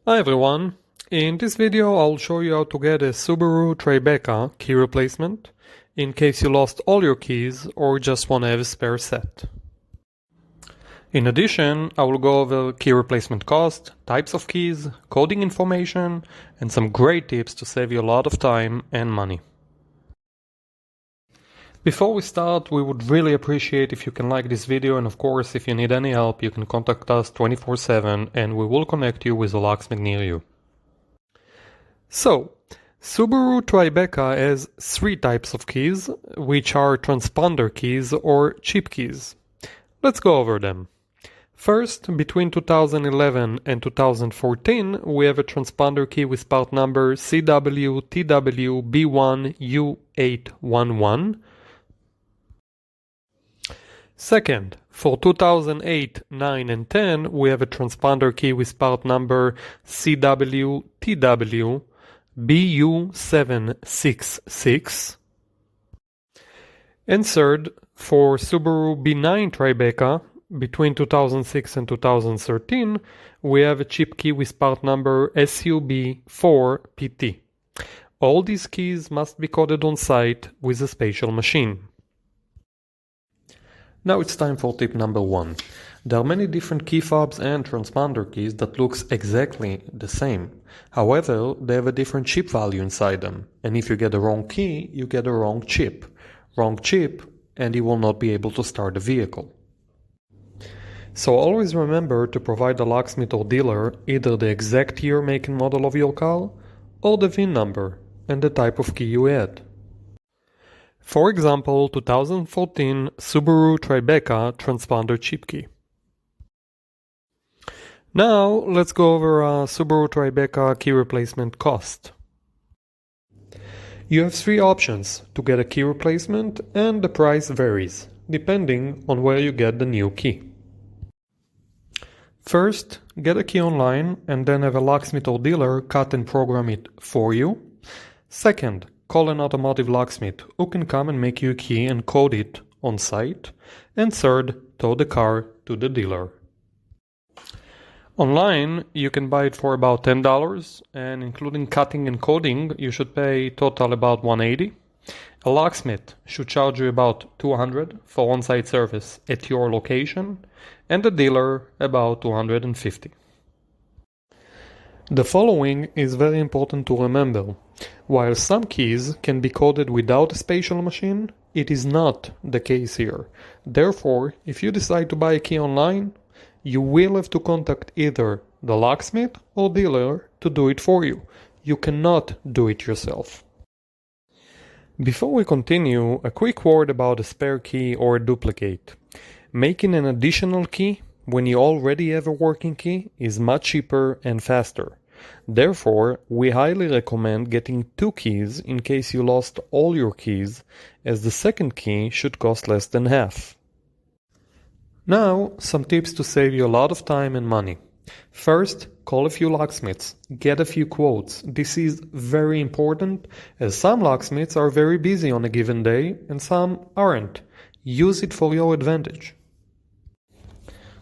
Hi everyone, in this video I'll show you how to get a Subaru Tribeca key replacement in case you lost all your keys or just want to have a spare set. In addition, I will go over key replacement cost, types of keys, coding information, and some great tips to save you a lot of time and money. Before we start, we would really appreciate if you can like this video, and of course if you need any help you can contact us 24/7 and we will connect you with a locksmith near you. So, Subaru Tribeca has three types of keys, which are transponder keys or chip keys. Let's go over them. First, between 2011 and 2014, we have a transponder key with part number CWTWB1U811. Second, for 2008, 9 and 10, we have a transponder key with part number CWTWBU766. And third, for Subaru B9 Tribeca, between 2006 and 2013, we have a chip key with part number SUB4PT. All these keys must be coded on site with a special machine. Now it's time for tip number 1. There are many different key fobs and transponder keys that looks exactly the same. However, they have a different chip value inside them, and if you get the wrong key, you get the wrong chip. Wrong chip, and you will not be able to start the vehicle. So always remember to provide the locksmith or dealer either the exact year, make and model of your car, or the VIN number and the type of key you had. For example, 2014 Subaru Tribeca transponder chip key. Now let's go over Subaru Tribeca key replacement cost. You have three options to get a key replacement, and the price varies depending on where you get the new key. First, get a key online and then have a locksmith or dealer cut and program it for you. Second, call an automotive locksmith who can come and make you a key and code it on site. And third, tow the car to the dealer. Online, you can buy it for about $10, and including cutting and coding, you should pay total about $180. A locksmith should charge you about $200 for on-site service at your location, and the dealer about $250. The following is very important to remember. While some keys can be coded without a special machine, it is not the case here. Therefore, if you decide to buy a key online, you will have to contact either the locksmith or dealer to do it for you. You cannot do it yourself. Before we continue, a quick word about a spare key or a duplicate. Making an additional key when you already have a working key is much cheaper and faster. Therefore, we highly recommend getting two keys in case you lost all your keys, as the second key should cost less than half. Now, some tips to save you a lot of time and money. First, call a few locksmiths. Get a few quotes. This is very important, as some locksmiths are very busy on a given day and some aren't. Use it for your advantage.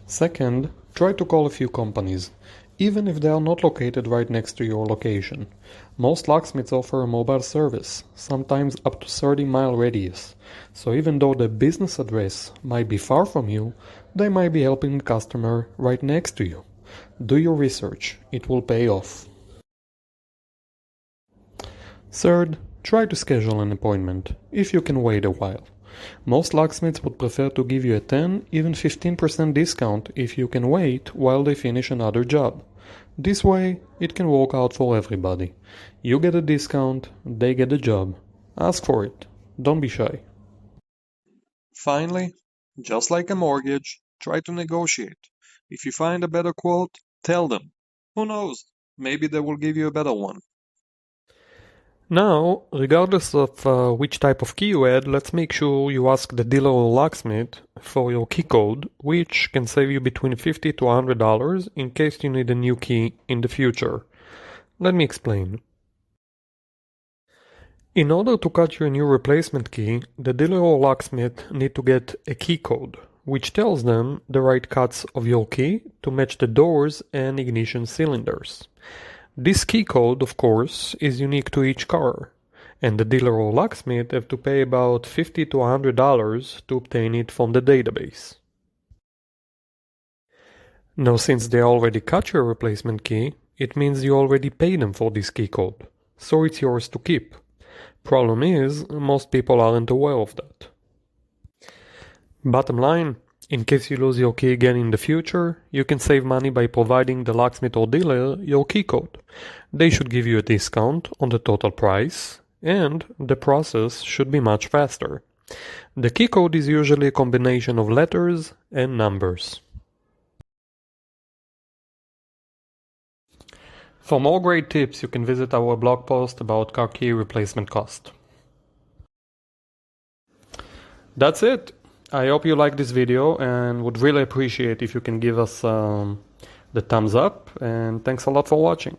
Second, try to call a few companies, even if they are not located right next to your location. Most locksmiths offer a mobile service, sometimes up to 30-mile radius. So even though the business address might be far from you, they might be helping the customer right next to you. Do your research, it will pay off. Third, try to schedule an appointment, if you can wait a while. Most locksmiths would prefer to give you a 10, even 15% discount if you can wait while they finish another job. This way, it can work out for everybody. You get a discount, they get a job. Ask for it. Don't be shy. Finally, just like a mortgage, try to negotiate. If you find a better quote, tell them. Who knows? Maybe they will give you a better one. Now, regardless of which type of key you had, let's make sure you ask the dealer or locksmith for your key code, which can save you between $50 to $100 in case you need a new key in the future. Let me explain. In order to cut your new replacement key, the dealer or locksmith need to get a key code, which tells them the right cuts of your key to match the doors and ignition cylinders. This key code, of course, is unique to each car, and the dealer or locksmith have to pay about $50 to $100 to obtain it from the database. Now, since they already cut your replacement key, it means you already paid them for this key code, so it's yours to keep. Problem is, most people aren't aware of that. Bottom line, in case you lose your key again in the future, you can save money by providing the locksmith or dealer your key code. They should give you a discount on the total price, and the process should be much faster. The key code is usually a combination of letters and numbers. For more great tips, you can visit our blog post about car key replacement cost. That's it. I hope you liked this video and would really appreciate if you can give us the thumbs up, and thanks a lot for watching.